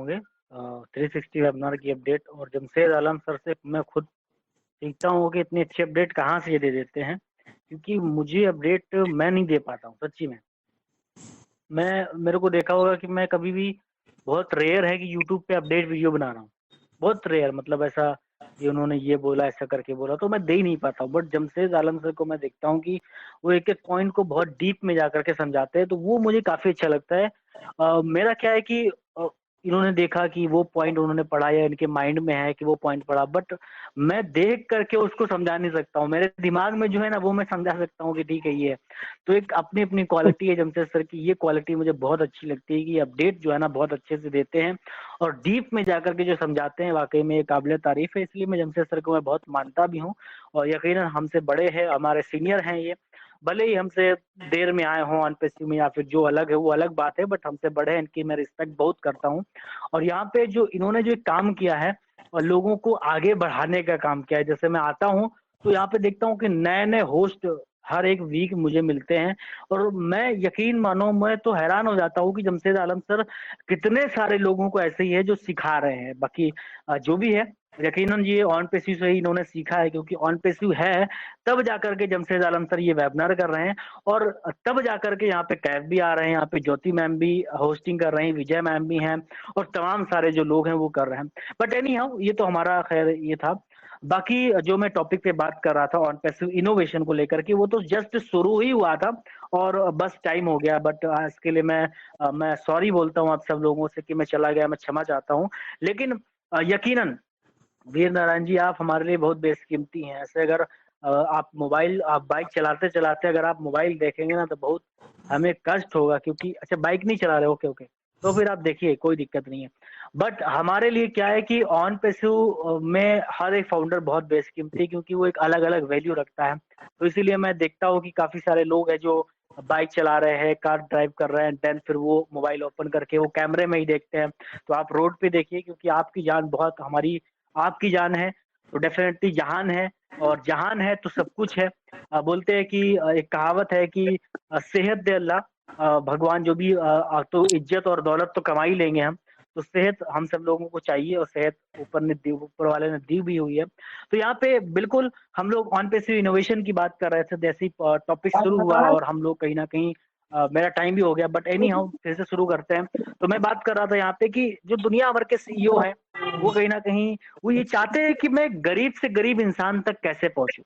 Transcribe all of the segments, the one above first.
होंगे 360 वेबिनार की अपडेट। और जमशेद आलम सर से मैं खुद सीखता हूँ कि इतनी अच्छी अपडेट कहाँ से ये दे देते हैं, क्योंकि मुझे अपडेट मैं नहीं दे पाता हूँ सच्ची में। मैं मेरे को देखा होगा कि मैं कभी भी, बहुत रेयर है कि यूट्यूब पे अपडेट वीडियो बना रहा हूँ, बहुत रेयर, मतलब ऐसा कि उन्होंने ये बोला ऐसा करके बोला तो मैं दे ही नहीं पाता हूँ। बट जमशेद आलम सर को मैं देखता हूँ कि वो एक एक पॉइंट को बहुत डीप में जा करके समझाते हैं, तो वो मुझे काफी अच्छा लगता है। मेरा क्या है कि इन्होंने देखा कि वो पॉइंट उन्होंने पढ़ा या इनके माइंड में है कि वो पॉइंट पढ़ा, बट मैं देख करके उसको समझा नहीं सकता हूँ। मेरे दिमाग में जो है ना वो मैं समझा सकता हूँ कि ठीक है ये है। तो एक अपनी अपनी क्वालिटी है जमशेद सर की, ये क्वालिटी मुझे बहुत अच्छी लगती है कि अपडेट जो है ना बहुत अच्छे से देते हैं और डीप में जाकर के जो समझाते हैं, वाकई में ये काबिल तारीफ है। इसलिए मैं जमशेद सर को मैं बहुत मानता भी हूँ। और यकीनन हमसे बड़े हैं, हमारे सीनियर हैं ये, भले ही हमसे देर में आए हों अनपेस्यू में या फिर जो अलग है वो अलग बात है, बट हमसे बड़े हैं, इनकी मैं रिस्पेक्ट बहुत करता हूँ। और यहाँ पे जो इन्होंने जो काम किया है और लोगों को आगे बढ़ाने का काम किया है, जैसे मैं आता हूँ तो यहाँ पे देखता हूँ कि नए नए होस्ट हर एक वीक मुझे मिलते हैं। और मैं यकीन मानो, मैं तो हैरान हो जाता हूँ कि जमशेद आलम सर कितने सारे लोगों को ऐसे ही है जो सिखा रहे हैं। बाकी जो भी है, यकीनन ये ऑन पेस्यू से ही इन्होंने सीखा है, क्योंकि ऑन पेस्यू है तब जाकर के जमशेद आलम सर ये वेबिनार कर रहे हैं। और तब जाकर के यहाँ पे कैफ भी आ रहे हैं, यहाँ पे ज्योति मैम भी होस्टिंग कर रहे हैं, विजय मैम भी हैं, और तमाम सारे जो लोग हैं वो कर रहे हैं। बट एनी हाउ, ये तो हमारा खैर ये था। बाकी जो मैं टॉपिक पे बात कर रहा था ऑन पैसिव इनोवेशन को लेकर के, वो तो जस्ट शुरू ही हुआ था और बस टाइम हो गया। बट इसके लिए मैं सॉरी बोलता हूँ आप सब लोगों से कि मैं चला गया, मैं क्षमा चाहता हूँ। लेकिन यकीनन वीर नारायण जी, आप हमारे लिए बहुत बेशकीमती हैं। ऐसे अगर आप बाइक चलाते चलाते अगर आप मोबाइल देखेंगे ना तो बहुत हमें कष्ट होगा, क्योंकि अच्छा बाइक नहीं चला रहे, ओके ओके, तो फिर आप देखिए कोई दिक्कत नहीं है। बट हमारे लिए क्या है कि ऑन पेस्यू में हर एक फाउंडर बहुत बेशकीमती है, क्योंकि वो एक अलग अलग वैल्यू रखता है। तो इसीलिए मैं देखता हूँ कि काफी सारे लोग हैं जो बाइक चला रहे हैं, कार ड्राइव कर रहे हैं, देन फिर वो मोबाइल ओपन करके वो कैमरे में ही देखते हैं। तो आप रोड पे देखिए, क्योंकि आपकी जान बहुत हमारी, आपकी जान है तो डेफिनेटली जहान है, और जहान है तो सब कुछ है। बोलते हैं कि एक कहावत है कि सेहत दे अल्लाह, भगवान जो भी तो इज्जत और दौलत तो कमा ही लेंगे हम, तो सेहत हम सब लोगों को चाहिए, और सेहत ऊपर वाले ने दी भी हुई है। तो यहाँ पे बिल्कुल हम लोग ऑन पेसिव इनोवेशन की बात कर रहे थे, जैसे टॉपिक शुरू हुआ और हम लोग कहीं ना कहीं मेरा टाइम भी हो गया, बट एनी हाउ फिर से शुरू करते हैं। तो मैं बात कर रहा था यहाँ पे कि जो दुनिया भर के सीईओ हैं वो कहीं ना कहीं वो ये चाहते हैं कि मैं गरीब से गरीब इंसान तक कैसे पहुंचूं,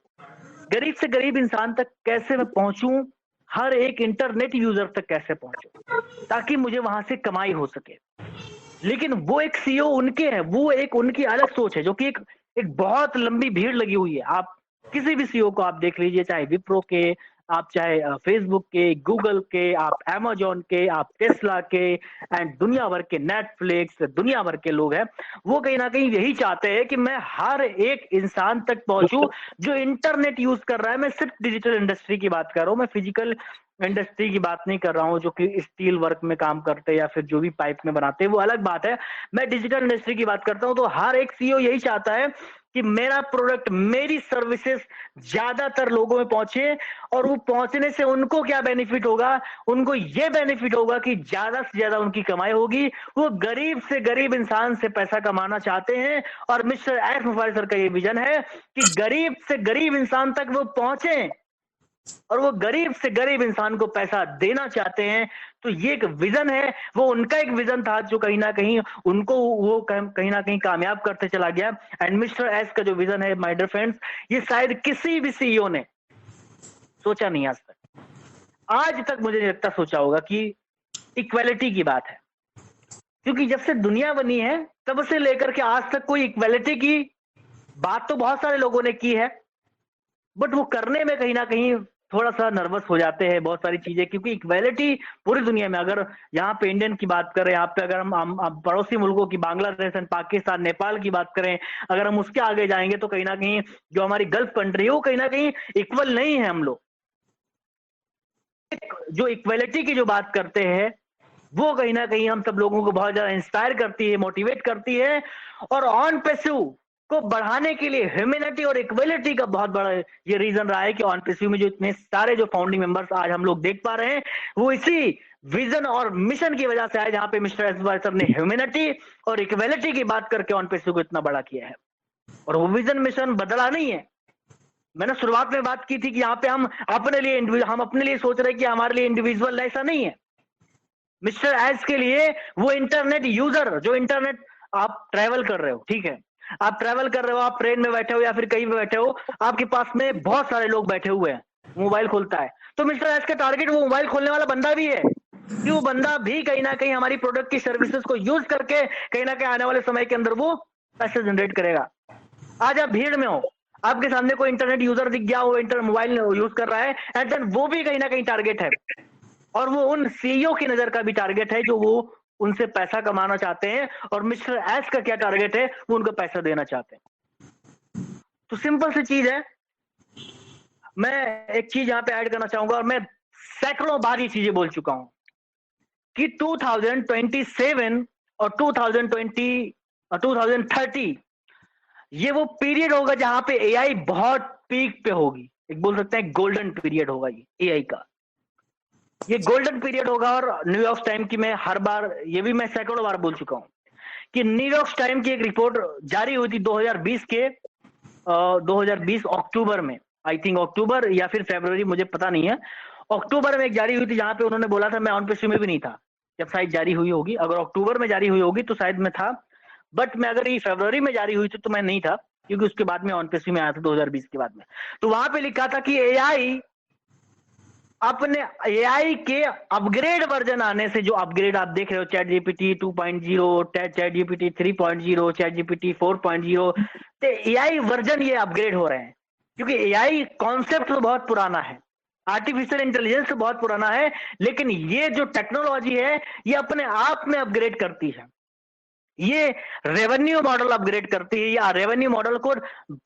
गरीब से गरीब इंसान तक कैसे मैं पहुंचूं, हर एक इंटरनेट यूजर तक कैसे पहुंचूं, ताकि मुझे वहां से कमाई हो सके। लेकिन वो एक सीईओ उनके हैं, वो एक उनकी अलग सोच है, जो कि एक एक बहुत लंबी भीड़ लगी हुई है। आप किसी भी सीईओ को आप देख लीजिए, चाहे विप्रो के, आप चाहे फेसबुक के, गूगल के, आप अमेजोन के, आप टेस्ला के, एंड दुनिया भर के नेटफ्लिक्स, दुनिया भर के लोग हैं, वो कहीं ना कहीं यही चाहते हैं कि मैं हर एक इंसान तक पहुंचूं जो इंटरनेट यूज कर रहा है। मैं सिर्फ डिजिटल इंडस्ट्री की बात कर रहा हूं, मैं फिजिकल इंडस्ट्री की बात नहीं कर रहा हूँ, जो कि स्टील वर्क में काम करते हैं या फिर जो भी पाइप में बनाते हैं वो अलग बात है। मैं डिजिटल इंडस्ट्री की बात करता हूँ। तो हर एक सीईओ यही चाहता है कि मेरा प्रोडक्ट, मेरी सर्विसेज ज्यादातर लोगों में पहुंचे। और वो पहुंचने से उनको क्या बेनिफिट होगा, उनको ये बेनिफिट होगा कि ज्यादा से ज्यादा उनकी कमाई होगी। वो गरीब से गरीब इंसान से पैसा कमाना चाहते हैं, और मिस्टर एस मुफारी सर का ये विजन है कि गरीब से गरीब इंसान तक वो पहुंचे और वो गरीब से गरीब इंसान को पैसा देना चाहते हैं। तो ये एक विजन है, वो उनका एक विजन था जो कहीं ना कहीं उनको वो कहीं ना कहीं कामयाब करते चला गया। एंड मिस्टर एस का जो विजन है माय डियर फ्रेंड्स, ये शायद किसी भी सीईओ ने सोचा नहीं आज तक, आज तक मुझे नहीं लगता सोचा होगा कि इक्वालिटी की बात है। क्योंकि जब से दुनिया बनी है तब से लेकर के आज तक कोई इक्वालिटी की बात तो बहुत सारे लोगों ने की है, बट वो करने में कहीं ना कहीं थोड़ा सा नर्वस हो जाते हैं बहुत सारी चीजें। क्योंकि इक्वालिटी पूरी दुनिया में, अगर यहाँ पे इंडियन की बात करें, यहाँ पे अगर हम पड़ोसी मुल्कों की, बांग्लादेश एंड पाकिस्तान, नेपाल की बात करें, अगर हम उसके आगे जाएंगे तो कहीं ना कहीं जो हमारी गल्फ कंट्री है वो कहीं ना कहीं इक्वल नहीं है। हम लोग जो इक्वालिटी की जो बात करते हैं वो कहीं ना कहीं हम सब लोगों को बहुत ज्यादा इंस्पायर करती है, मोटिवेट करती है। और ऑन पेस्यू को बढ़ाने के लिए ह्यूमैनिटी और इक्वलिटी का बहुत बड़ा ये रीजन रहा है कि ऑन पेस्यू में जो इतने सारे जो फाउंडिंग मेंबर्स आज हम लोग देख पा रहे हैं, वो इसी विजन और मिशन की वजह से आए, जहां पे मिस्टर एस वाई सर ने ह्यूमैनिटी और इक्वेलिटी की बात करके ऑन पेसी को इतना बड़ा किया है। और वो विजन मिशन बदला नहीं है। मैंने शुरुआत में बात की थी कि यहाँ पे हम अपने लिए सोच रहे हैं कि हमारे लिए इंडिविजुअल, ऐसा नहीं है। मिस्टर एस के लिए वो इंटरनेट यूजर, जो इंटरनेट, आप ट्रैवल कर रहे हो, ठीक है, आप ट्रैवल कर रहे हो, आप ट्रेन में बैठे हो या फिर कहीं पे बैठे हो, आपके पास में बहुत सारे लोग बैठे हुए हैं, मोबाइल खोलता है, तो मिस्टर एस का टारगेट वो मोबाइल खोलने वाला बंदा भी है कि वो बंदा भी कहीं ना कहीं हमारी प्रोडक्ट की सर्विसेज को यूज करके कहीं ना कहीं आने वाले समय के अंदर वो पैसे जनरेट करेगा। आज आप भीड़ में हो, आपके सामने कोई इंटरनेट यूजर दिख गया, वो इंटर मोबाइल यूज कर रहा है, एंड देन वो भी कहीं ना कहीं टारगेट है, और वो उन सीईओ की नजर का भी टारगेट है जो वो उनसे पैसा कमाना चाहते हैं। और मिस्टर एस का क्या टारगेट है, वो उनको पैसा देना चाहते हैं। तो सिंपल सी चीज है। मैं एक चीज यहां पे ऐड करना चाहूंगा, और मैं सैकड़ों बार ये चीजें बोल चुका हूं कि 2027 और 2030 ये वो पीरियड होगा जहां पे एआई बहुत पीक पे होगी। एक बोल सकते हैं गोल्डन पीरियड होगा ये एआई का, ये गोल्डन पीरियड होगा। और न्यूयॉर्क टाइम की मैं हर बार, ये भी मैं सैकड़ों बार बोल चुका हूं कि न्यूयॉर्क टाइम की एक रिपोर्ट जारी हुई थी 2020 के 2020 अक्टूबर में, आई थिंक अक्टूबर या फिर फरवरी, मुझे पता नहीं है, अक्टूबर में एक जारी हुई थी जहां पे उन्होंने बोला था, मैं ऑन पेशी में भी नहीं था जब शायद जारी हुई होगी, अगर अक्टूबर में जारी हुई होगी तो शायद मैं था, बट मैं अगर ये फरवरी में जारी हुई थी तो मैं नहीं था, क्योंकि उसके बाद में ऑन पेशी में आया था 2020 के बाद में। तो वहां पे लिखा था कि एआई अपने एआई के अपग्रेड वर्जन आने से, जो अपग्रेड आप देख रहे हो, chat GPT 2.0, chat GPT 3.0, chat GPT 4.0, तो एआई वर्जन ये अपग्रेड हो रहे हैं, क्योंकि एआई कॉन्सेप्ट तो बहुत पुराना है, आर्टिफिशियल इंटेलिजेंस तो बहुत पुराना है, लेकिन ये जो टेक्नोलॉजी है ये अपने आप में अपग्रेड करती है। ये रेवेन्यू मॉडल अपग्रेड करती है, या रेवेन्यू मॉडल को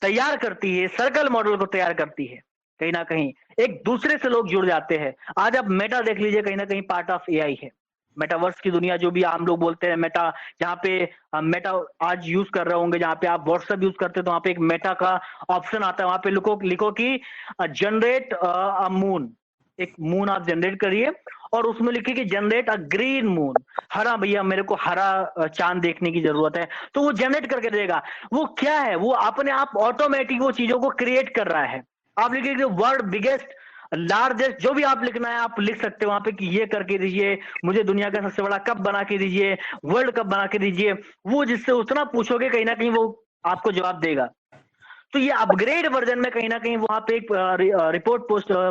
तैयार करती है, सर्कल मॉडल को तैयार करती है। कहीं ना कहीं एक दूसरे से लोग जुड़ जाते हैं। आज आप मेटा देख लीजिए, कहीं ना कहीं पार्ट ऑफ एआई है। मेटावर्स की दुनिया जो भी आम लोग बोलते हैं मेटा, जहां पे मेटा आज यूज कर रहे होंगे, जहां पे आप व्हाट्सएप यूज करते हो तो वहां पे एक मेटा का ऑप्शन आता है, वहां पे लिखो लिखो कि जनरेट अ मून, एक मून आप जनरेट करिए, और उसमें लिखिए कि जनरेट अ ग्रीन मून, हरा, भैया मेरे को हरा चांद देखने की जरूरत है, तो वो जनरेट करके देगा। वो क्या है, वो अपने आप ऑटोमेटिक वो चीजों को क्रिएट कर रहा है। आप लिखिए वर्ल्ड बिगेस्ट, लार्जेस्ट, जो भी आप लिखना है आप लिख सकते हो वहां पे कि ये करके दीजिए, मुझे दुनिया का सबसे बड़ा कप बना के दीजिए, वर्ल्ड कप बना के दीजिए। वो जिससे उतना पूछोगे कहीं ना कहीं वो आपको जवाब देगा। तो ये अपग्रेड वर्जन में कहीं ना कहीं वहां पे एक रिपोर्ट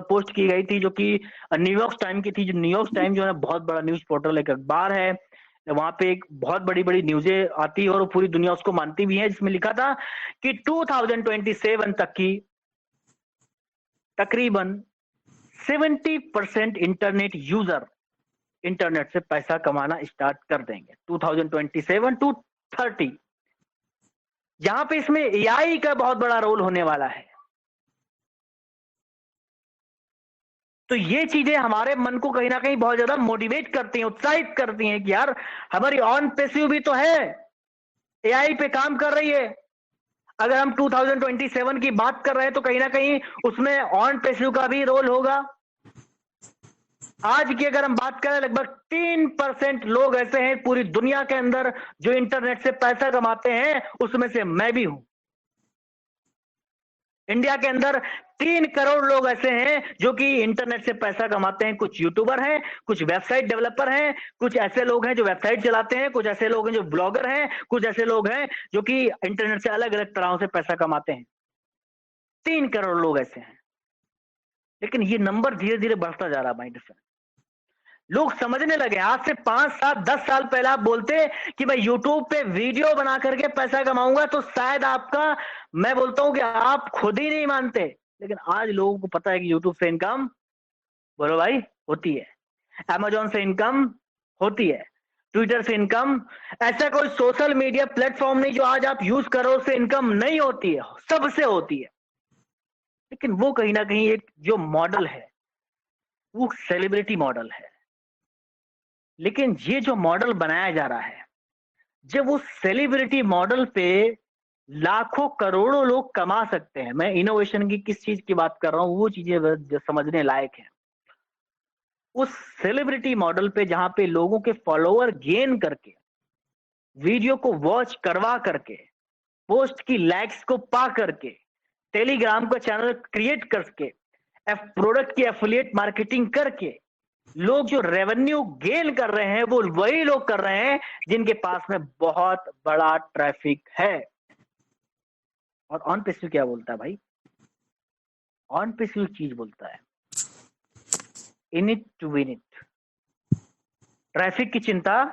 पोस्ट की गई थी, जो कि न्यूयॉर्क टाइम की थी। जो न्यूयॉर्क टाइम जो है बहुत बड़ा न्यूज पोर्टल, एक अखबार है, वहां पे एक बहुत बड़ी बड़ी न्यूजें आती है और पूरी दुनिया उसको मानती भी है, जिसमें लिखा था कि 2027 तक की तकरीबन 70% इंटरनेट यूजर इंटरनेट से पैसा कमाना स्टार्ट कर देंगे 2027 टू 30। यहां पे इसमें एआई का बहुत बड़ा रोल होने वाला है। तो ये चीजें हमारे मन को कहीं ना कहीं बहुत ज्यादा मोटिवेट करती हैं, उत्साहित करती हैं कि यार हमारी ऑन पेसिव भी तो है, एआई पे काम कर रही है। अगर हम 2027 की बात कर रहे हैं तो कहीं ना कहीं उसमें ऑन पेसिव का भी रोल होगा। आज की अगर हम बात करें, लगभग 3% लोग ऐसे हैं पूरी दुनिया के अंदर जो इंटरनेट से पैसा कमाते हैं, उसमें से मैं भी हूं। इंडिया के अंदर 3 करोड़ लोग ऐसे हैं जो कि इंटरनेट से पैसा कमाते हैं। कुछ यूट्यूबर हैं, कुछ वेबसाइट डेवलपर हैं, कुछ ऐसे लोग हैं जो वेबसाइट चलाते हैं, कुछ ऐसे लोग हैं जो ब्लॉगर हैं, कुछ ऐसे लोग हैं जो कि इंटरनेट से अलग अलग तरह से पैसा कमाते हैं। 3 करोड़ लोग ऐसे हैं, लेकिन ये नंबर धीरे धीरे बढ़ता जा रहा है। माइंड से लोग समझने लगे। आज से 5, 7, 10 साल पहले आप बोलते कि मैं यूट्यूब पे वीडियो बना करके पैसा कमाऊंगा, तो शायद आपका, मैं बोलता हूं कि आप खुद ही नहीं मानते। लेकिन आज लोगों को पता है कि यूट्यूब से इनकम, बोलो भाई, होती है। अमेजोन से इनकम होती है, ट्विटर से इनकम, ऐसा कोई सोशल मीडिया प्लेटफॉर्म नहीं जो आज आप यूज करो उससे इनकम नहीं होती है, सबसे होती है। लेकिन वो कहीं ना कहीं एक जो मॉडल है वो सेलिब्रिटी मॉडल है। लेकिन ये जो मॉडल बनाया जा रहा है, जब वो सेलिब्रिटी मॉडल पे लाखों करोड़ों लोग कमा सकते हैं, मैं इनोवेशन की किस चीज की बात कर रहा हूं, वो चीजें समझने लायक है। उस सेलिब्रिटी मॉडल पे जहां पे लोगों के फॉलोअर गेन करके, वीडियो को वॉच करवा करके, पोस्ट की लाइक्स को पा करके, टेलीग्राम का चैनल क्रिएट करके, प्रोडक्ट की एफिलिएट मार्केटिंग करके लोग जो रेवेन्यू गेन कर रहे हैं, वो वही लोग कर रहे हैं जिनके पास में बहुत बड़ा ट्रैफिक है। और ऑन पेसिव क्या बोलता है भाई? ऑन पेसिव चीज बोलता है, in it to win it. Traffic की चिंता,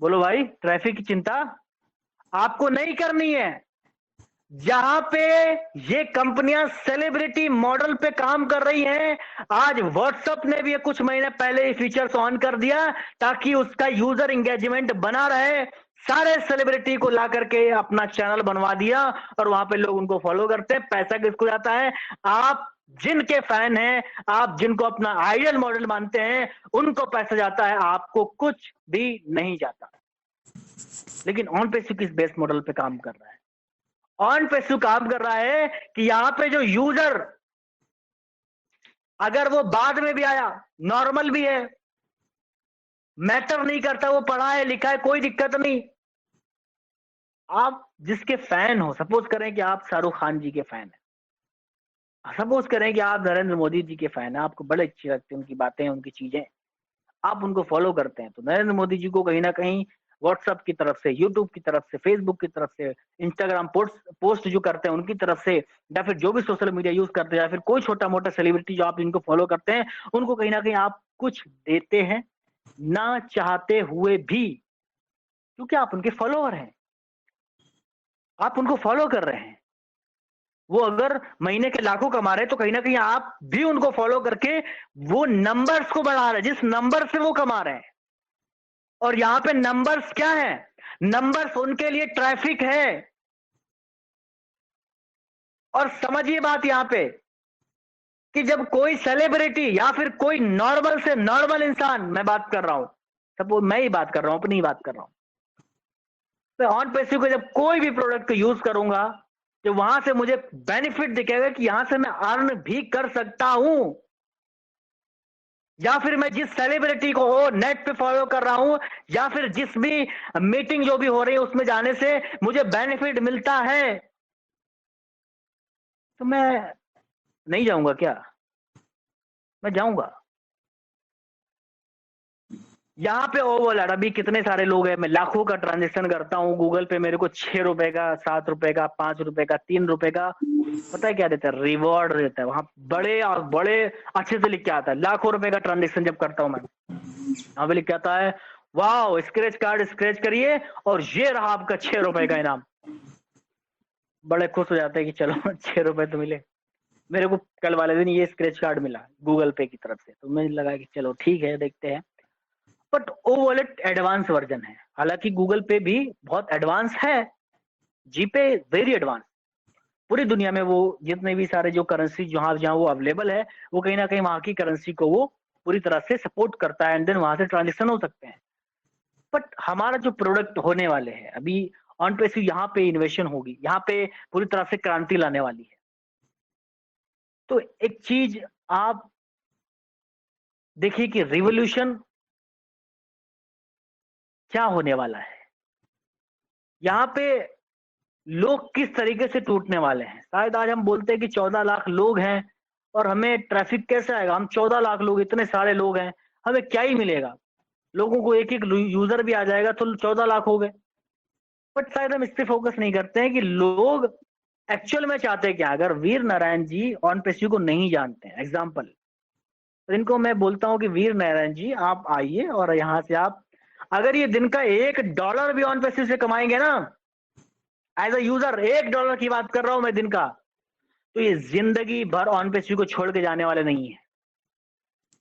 बोलो भाई, ट्रैफिक की चिंता आपको नहीं करनी है। जहां पे ये कंपनियां सेलिब्रिटी मॉडल पे काम कर रही हैं, आज व्हाट्सएप ने भी कुछ महीने पहले फीचर्स ऑन कर दिया ताकि उसका यूजर एंगेजमेंट बना रहे। सारे सेलिब्रिटी को ला करके अपना चैनल बनवा दिया और वहां पे लोग उनको फॉलो करते हैं। पैसा किसको जाता है? आप जिनके फैन हैं, आप जिनको अपना आइडियल मॉडल मानते हैं, उनको पैसा जाता है, आपको कुछ भी नहीं जाता। लेकिन ऑन पेसिव किस बेस मॉडल पे काम कर रहा है? ऑन पेसिव काम कर रहा है कि यहां पे जो यूजर, अगर वो बाद में भी आया, नॉर्मल भी है, मैटर नहीं करता, वो पढ़ा है लिखा है, कोई दिक्कत नहीं। आप जिसके फैन हो, सपोज करें कि आप शाहरुख खान जी के फैन हैं, सपोज करें कि आप नरेंद्र मोदी जी के फैन हैं, आपको बड़े अच्छी लगती हैं उनकी बातें, उनकी चीजें, आप उनको फॉलो करते हैं, तो नरेंद्र मोदी जी को कहीं ना कहीं व्हाट्सएप की तरफ से, यूट्यूब की तरफ से, फेसबुक की तरफ से, इंस्टाग्राम पोस्ट जो करते हैं उनकी तरफ से, या फिर जो भी सोशल मीडिया यूज करते हैं, या फिर कोई छोटा मोटा सेलिब्रिटी जो आप इनको फॉलो करते हैं, उनको कहीं ना कहीं आप कुछ देते हैं, ना चाहते हुए भी, क्योंकि आप उनके फॉलोअर हैं, आप उनको फॉलो कर रहे हैं। वो अगर महीने के लाखों कमा रहे हैं तो कहीं ना कहीं आप भी उनको फॉलो करके वो नंबर्स को बढ़ा रहे हैं जिस नंबर से वो कमा रहे हैं। और यहां पे नंबर्स क्या है? नंबर्स उनके लिए ट्रैफिक है। और समझिए बात यहां पे कि जब कोई सेलिब्रिटी या फिर कोई नॉर्मल से नॉर्मल इंसान, मैं बात कर रहा हूं, सब मैं ही बात कर रहा हूं, अपनी ही बात कर रहा हूं, तो ऑन पेसिव को जब कोई भी प्रोडक्ट यूज करूंगा, तो वहां से मुझे बेनिफिट दिखेगा कि यहां से मैं अर्न भी कर सकता हूं। या फिर मैं जिस सेलिब्रिटी को हो नेट पे फॉलो कर रहा हूं, या फिर जिस भी मीटिंग जो भी हो रही है उसमें जाने से मुझे बेनिफिट मिलता है, तो मैं नहीं जाऊंगा क्या? मैं जाऊंगा। यहाँ पे ओवरलैड अभी कितने सारे लोग हैं, मैं लाखों का ट्रांजेक्शन करता हूँ गूगल पे, मेरे को 6 रुपए का, 7 रुपए का, 5 रुपए का, 3 रुपए का, पता है क्या देता है? रिवॉर्ड देता है। वहां बड़े और बड़े अच्छे से लिख के आता है, लाखों रुपए का ट्रांजेक्शन जब करता हूं मैं, वहां पे लिख के आता है, वाह स्क्रैच कार्ड स्क्रैच करिए और ये रहा आपका 6 रुपए का इनाम। बड़े खुश हो जाते हैं कि चलो 6 रुपए तो मिले। मेरे को कल वाले दिन ये स्क्रैच कार्ड मिला गूगल पे की तरफ से, तो मैंने लगा कि चलो ठीक है, देखते हैं। बट वो वॉलेट एडवांस वर्जन है, हालांकि गूगल पे भी बहुत एडवांस है, जीपे वेरी एडवांस। पूरी दुनिया में वो जितने भी सारे जो करेंसी जहां जहां वो अवेलेबल है, वो कहीं ना कहीं वहां की करेंसी को वो पूरी तरह से सपोर्ट करता है, एंड देन वहां से ट्रांजेक्शन हो सकते हैं। बट हमारा जो प्रोडक्ट होने वाले हैं अभी ऑन पेसिव, यहाँ पे इन्वेशन होगी, यहाँ पे पूरी तरह से क्रांति लाने वाली है। तो एक चीज आप देखिए कि रिवॉल्यूशन क्या होने वाला है। यहाँ पे लोग किस तरीके से टूटने वाले हैं। शायद आज हम बोलते हैं कि 14 लाख लोग हैं और हमें ट्रैफिक कैसे आएगा? हम 14 लाख लोग, इतने सारे लोग हैं, हमें क्या ही मिलेगा? लोगों को एक एक यूजर भी आ जाएगा तो 14 लाख हो गए। बट शायद हम इस पे फोकस नहीं करते हैं कि लोग एक्चुअल में चाहते हैं क्या। अगर वीर नारायण जी ऑन पेसिव को नहीं जानते हैं, एग्जाम्पल, तो इनको मैं बोलता हूं कि वीर नारायण जी आप आइए और यहां से आप अगर ये दिन का $1 भी ऑन पेसिव से कमाएंगे ना, एज अ यूजर, $1 की बात कर रहा हूं मैं दिन का, तो ये जिंदगी भर ऑन पेसिव को छोड़ के जाने वाले नहीं है,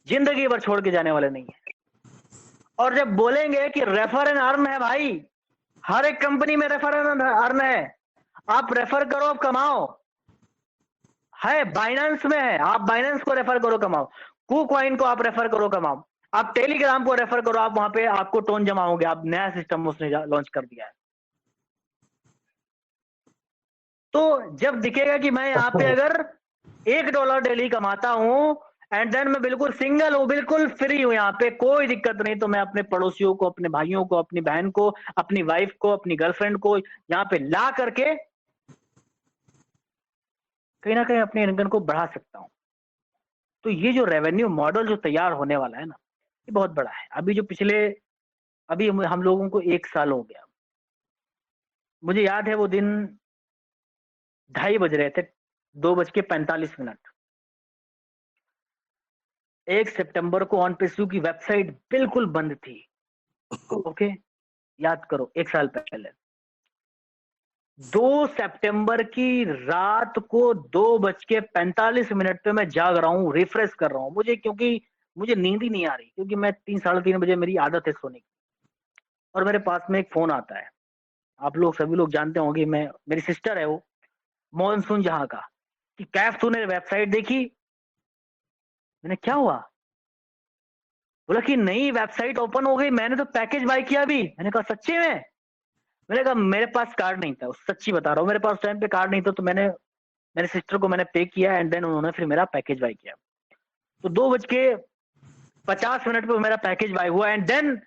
जिंदगी भर छोड़ के जाने वाले नहीं है। और जब बोलेंगे कि रेफर एंड अर्न है, भाई हर एक कंपनी में रेफर एंड अर्न है, आप रेफर करो आप कमाओ, है बाइनेंस में है, आप बाइनेंस को रेफर करो कमाओ, KuCoin को आप रेफर करो कमाओ, आप टेलीग्राम को रेफर करो, आप वहां पे आपको टोन जमा होंगे। आप नया सिस्टम उसने लॉन्च कर दिया है। तो जब दिखेगा कि मैं यहाँ पे अगर $1 डेली कमाता हूं एंड देन मैं बिल्कुल सिंगल हूँ, बिल्कुल फ्री हूँ, यहाँ पे कोई दिक्कत नहीं। तो मैं अपने पड़ोसियों को, अपने भाइयों को, अपनी बहन को, अपनी वाइफ को, अपनी गर्लफ्रेंड को यहाँ पे ला करके कहीं ना कहीं अपने इनकम को बढ़ा सकता हूँ। तो ये जो रेवेन्यू मॉडल जो तैयार होने वाला है ना, ये बहुत बड़ा है। अभी जो पिछले, अभी हम लोगों को 1 साल हो गया। मुझे याद है वो दिन 2:30 बज रहे थे, 2:45। 1 सितंबर को ऑन पेस्यू की वेबसाइट बिल्कुल बंद थी। ओके, याद करो 1 साल पहले। 2 सितंबर की रात को 2:45 पे मैं जाग रहा हूँ, रिफ्रेश कर रहा हूँ मुझे, क्योंकि मुझे नींद ही नहीं आ रही, क्योंकि मैं 3-3:30 बजे मेरी आदत है सोने की। और मेरे पास में एक फोन आता है, आप लोग सभी लोग जानते होंगे, मैं, मेरी सिस्टर है वो, मॉनसून जहां का, कि कैफ तूने वेबसाइट देखी? मैंने क्या हुआ? बोला कि नई वेबसाइट ओपन हो गई, मैंने तो पैकेज बाय किया अभी। मैंने कहा सच्ची में? मैंने कहा मेरे पास कार्ड नहीं था, सच्ची बता रहा हूँ, मेरे पास टाइम पे कार्ड नहीं था। तो मैंने मेरे सिस्टर को मैंने पे किया, एंड देन उन्होंने फिर मेरा पैकेज बाय किया। तो 2:50 पे मेरा पैकेज बाय हुआ। एंड देन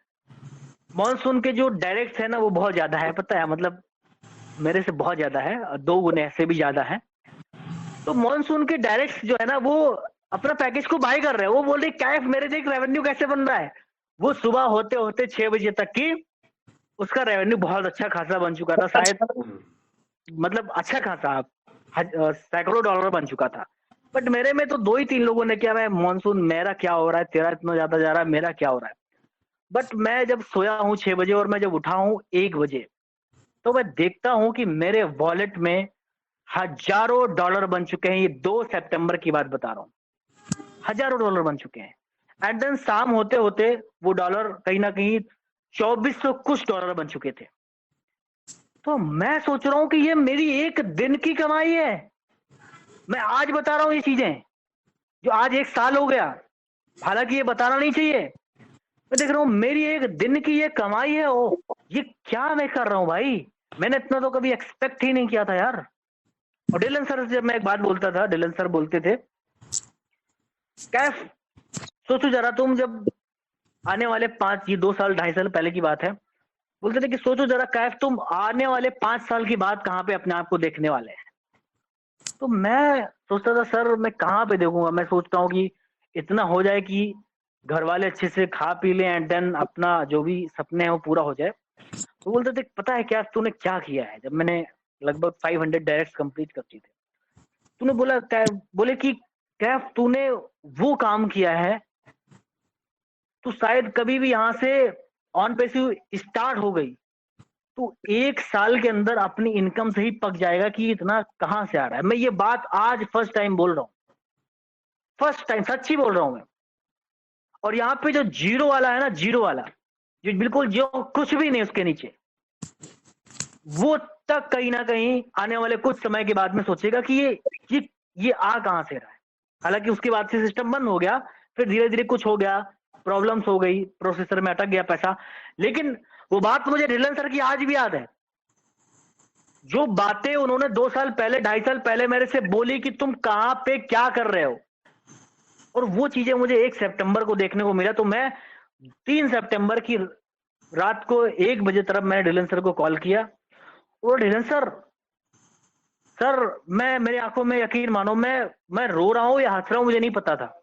मॉनसून के जो डायरेक्ट है ना, वो बहुत ज्यादा है, पता है, मतलब मेरे से बहुत ज्यादा है, 2 गुने से भी ज्यादा है। तो मॉनसून के डायरेक्ट जो है ना, वो अपना पैकेज को बाय कर रहे हैं। वो बोल रहे कैफ मेरे देख रेवेन्यू कैसे बन रहा है। वो सुबह होते होते 6 बजे तक की उसका रेवेन्यू बहुत अच्छा खासा बन चुका था, शायद मतलब अच्छा खासा सैकड़ों डॉलर बन चुका था। बट मेरे में तो 2 ही 3 लोगों ने किया। मैं मॉनसून मेरा क्या हो रहा है, तेरा इतना ज्यादा जा रहा है, मेरा क्या हो रहा है। बट मैं जब सोया हूँ 6 बजे और मैं जब उठा हूँ 1 बजे, तो मैं देखता हूँ कि मेरे वॉलेट में हजारों डॉलर बन चुके हैं। ये 2 सितंबर की बात बता रहा हूँ, हजारों डॉलर बन चुके हैं। एंड देन शाम होते होते वो डॉलर कहीं ना कहीं 2400 कुछ डॉलर बन चुके थे। तो मैं सोच रहा हूं कि ये मेरी एक दिन की कमाई है। मैं आज बता रहा हूं ये चीजें, जो आज 1 साल हो गया, हालांकि ये बताना नहीं चाहिए। मैं देख रहा हूं मेरी एक दिन की ये कमाई है। ओ, ये क्या मैं कर रहा हूं भाई, मैंने इतना तो कभी एक्सपेक्ट ही नहीं किया था यार। और डिलन सर से जब मैं एक बात बोलता था, डिलन सर बोलते थे, कैफ सोचो जरा तुम, जब आने वाले 2 साल 2.5 साल पहले की बात है, बोलते थे कि सोचो जरा कैफ तुम आने वाले 5 साल की बात कहाँ पे अपने आप को देखने वाले हैं। तो मैं सोचता था सर मैं कहाँ पे देखूंगा। मैं सोचता हूँ कि इतना हो जाए कि घर वाले अच्छे से खा पी लें, एंड देन अपना जो भी सपने हैं वो पूरा हो जाए। तो बोलते थे पता है क्या तूने क्या किया है? जब मैंने लगभग 500 डायरेक्ट कंप्लीट कर दी थे, तूने बोला बोले कि कैफ तूने वो काम किया है, तू शायद कभी भी यहाँ से ऑन पैसिव स्टार्ट हो गई तो 1 साल के अंदर अपनी इनकम से ही पक जाएगा कि इतना कहाँ से आ रहा है। मैं ये बात आज फर्स्ट टाइम बोल रहा हूँ, फर्स्ट टाइम सच्ची बोल रहा हूँ मैं। और यहाँ पे जो जीरो वाला है ना, जीरो वाला, जो बिल्कुल जो कुछ भी नहीं उसके नीचे, वो तक कहीं ना कहीं आने वाले कुछ समय के बाद में सोचेगा कि ये आ कहां से रहा है। हालांकि उसके बाद से सिस्टम बंद हो गया, फिर धीरे धीरे कुछ हो गया, प्रॉब्लम्स हो गई, प्रोसेसर में अटक गया पैसा। लेकिन वो बात मुझे ढिल्लन सर की आज भी याद है। जो बातें उन्होंने 2 साल पहले 2.5 साल पहले मेरे से बोली कि तुम कहां पे क्या कर रहे हो, और वो चीजें मुझे 1 सितंबर को देखने को मिला। तो मैं 3 सितंबर की रात को 1 बजे तरफ मैंने ढिल्लन सर को कॉल किया, और ढिल्लन सर, सर मैं, मेरी आंखों में यकीन मानो, मैं रो रहा हूँ या हंस रहा हूँ मुझे नहीं पता था।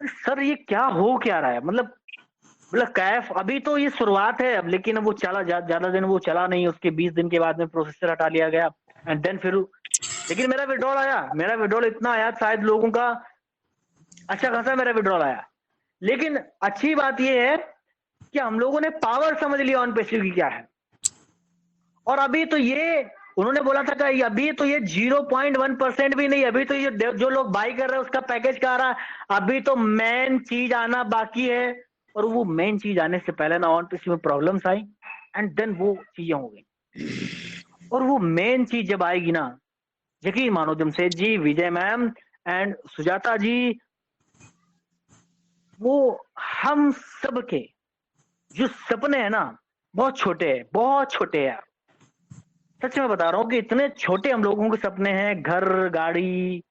सर ये क्या हो क्या रहा है, मतलब कैफ अभी तो ये शुरुआत है अब, लेकिन अब वो चला ज्यादा दिन वो चला नहीं, उसके 20 दिन के बाद में प्रोसेसर हटा लिया गया, एंड देन फिर, लेकिन मेरा विड्रॉल आया, मेरा विड्रॉल इतना आया, शायद लोगों का अच्छा खासा मेरा विड्रॉल आया। लेकिन अच्छी बात यह है कि हम लोगों ने पावर समझ लिया ऑन पेसिव की क्या है। और अभी तो ये उन्होंने बोला था कि अभी तो ये 0.1% भी नहीं, अभी तो ये जो लोग बाई कर रहे हैं उसका पैकेज का आ रहा है। अभी तो मेन चीज आना बाकी है, और वो मेन चीज आने से पहले ना ऑन पेसिव में प्रॉब्लम्स आई, एंड देन वो चीजें हो गई। और वो मेन चीज जब आएगी ना, यकीन मानो जमशेद जी, विजय मैम एंड सुजाता जी, वो हम सब के जो सपने हैं ना, बहुत छोटे हैं, बहुत छोटे हैं। सच में बता रहा हूँ कि इतने छोटे हम लोगों के सपने हैं, घर गाड़ी,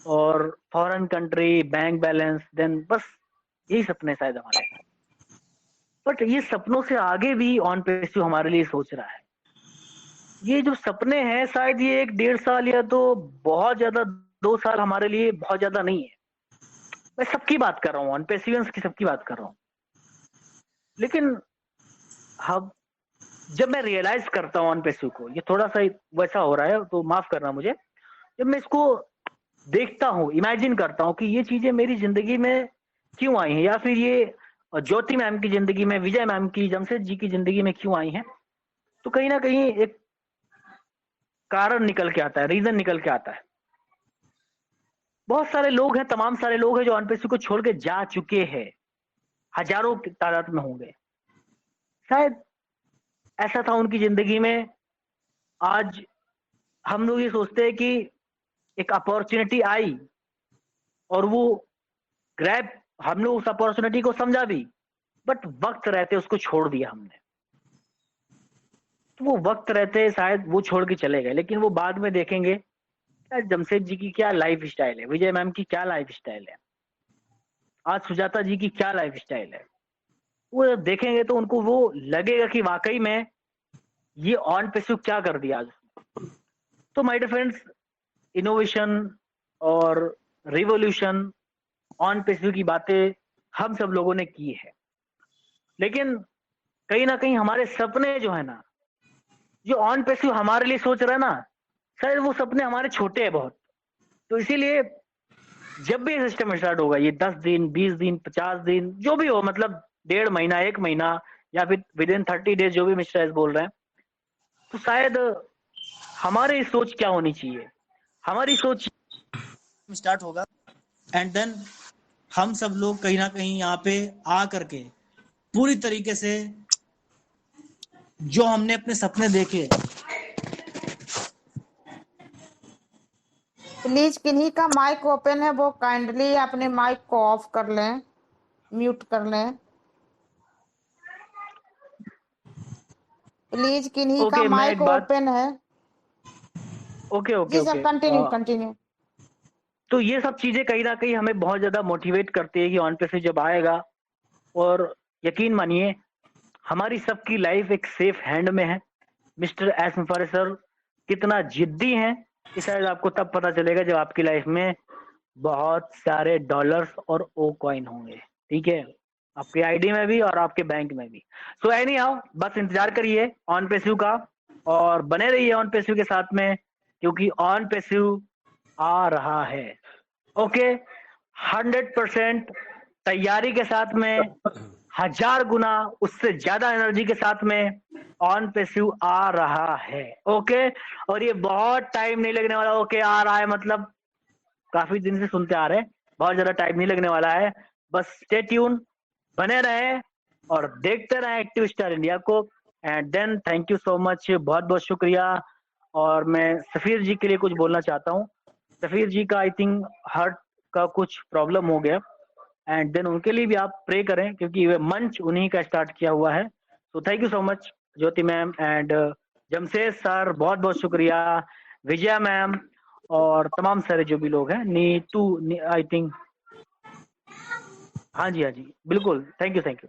और foreign country, bank balance, then बस यही सपने शायद हमारे। बट ये सपनों से आगे भी ऑन पैसिव हमारे लिए सोच रहा है। ये जो सपने हैं शायद ये 1-1.5 साल या तो बहुत ज्यादा 2 साल हमारे लिए बहुत ज्यादा नहीं है। मैं सबकी बात कर रहा हूँ, ऑन पैसिवेंस की सबकी बात कर रहा हूँ। लेकिन हम जब मैं रियलाइज करता हूँ ऑन पैसिव को, ये थोड़ा सा वैसा हो रहा है तो माफ करना मुझे, जब मैं इसको देखता हूँ, इमेजिन करता हूँ कि ये चीजें मेरी जिंदगी में क्यों आई हैं, या फिर ये ज्योति मैम की जिंदगी में, विजय मैम की, जमशेद जी की जिंदगी में क्यों आई हैं, तो कहीं ना कहीं एक कारण निकल के आता है, रीजन निकल के आता है। बहुत सारे लोग हैं, तमाम सारे लोग हैं जो ऑन पैसिव को छोड़ के जा चुके हैं, हजारों की तादाद में होंगे। शायद ऐसा था उनकी जिंदगी में। आज हम लोग ये सोचते हैं कि एक अपॉर्चुनिटी आई और वो ग्रैब, हम लोग उस अपॉर्चुनिटी को समझा भी, बट वक्त रहते उसको छोड़ दिया हमने। तो वो वक्त रहते शायद वो छोड़ के चले गए, लेकिन वो बाद में देखेंगे यार जमशेद जी की क्या लाइफ स्टाइल है, विजय मैम की क्या लाइफ स्टाइल है, आज सुजाता जी की क्या लाइफ स्टाइल है। वो जब देखेंगे तो उनको वो लगेगा कि वाकई में ये ऑन पैसिव क्या कर दिया आज। तो माय डियर फ्रेंड्स, इनोवेशन और रिवोल्यूशन, ऑन पैसिव की बातें हम सब लोगों ने की है, लेकिन कहीं ना कहीं हमारे सपने जो है ना, जो ऑन पैसिव हमारे लिए सोच रहा है ना, शायद वो सपने हमारे छोटे हैं बहुत। तो इसीलिए जब भी सिस्टम स्टार्ट होगा, ये 10 दिन, 20 दिन, 50 दिन, जो भी हो, मतलब 1.5 महीना, 1 महीना, या फिर विद इन 30 डेज, जो भी मिस्टर एस बोल रहे हैं, तो शायद हमारी सोच क्या होनी चाहिए, हमारी सोच स्टार्ट होगा, एंड देन हम सब लोग कहीं ना कहीं यहाँ पे आ करके पूरी तरीके से जो हमने अपने सपने देखे। प्लीज किन्हीं का माइक ओपन है वो काइंडली अपने माइक को ऑफ कर लें, म्यूट कर लें प्लीज। किन्हीं का ओके, मैं माइक एक बात, ओपन है। ओके ओके जी सर, ओके, कंटिन्यू कंटिन्यू। तो ये सब चीजें कहीं ना कहीं हमें बहुत ज्यादा मोटिवेट करती है कि ऑन पैसिव जब आएगा, और यकीन मानिए हमारी सबकी लाइफ एक सेफ हैंड में है। मिस्टर एस मुफारिस सर कितना जिद्दी हैं, ये शायद आपको तब पता चलेगा जब आपकी लाइफ में बहुत सारे डॉलर्स और ओ कॉइन होंगे, ठीक है, आपके आईडी में भी और आपके बैंक में भी। सो एनी हाउ, बस इंतजार करिए ऑन पैसिव का, और बने रहिए ऑन पैसिव के साथ में, क्योंकि ऑन पैसिव आ रहा है। ओके, 100% तैयारी के साथ में, 1000 गुना उससे ज्यादा एनर्जी के साथ में ऑन पैसिव आ रहा है। ओके, और ये बहुत टाइम नहीं लगने वाला। ओके, आ रहा है मतलब काफी दिन से सुनते आ रहे हैं, बहुत ज्यादा टाइम नहीं लगने वाला है। बस स्टे ट्यून, बने रहे और देखते रहे एक्टिव स्टार इंडिया को। And then thank you so much, बहुत बहुत शुक्रिया। और मैं सफीर जी के लिए कुछ बोलना चाहता हूँ। सफीर जी का आई थिंक हार्ट का कुछ प्रॉब्लम हो गया, एंड देन उनके लिए भी आप प्रे करें, क्योंकि वे मंच उन्हीं का स्टार्ट किया हुआ है। तो thank you so much Jyoti ma'am and Jamshed sir, बहुत बहुत शुक्रिया, विजया मैम, और तमाम सारे जो भी लोग हैं, नीतू आई थिंक, हाँ जी हाँ जी बिल्कुल, थैंक यू थैंक यू।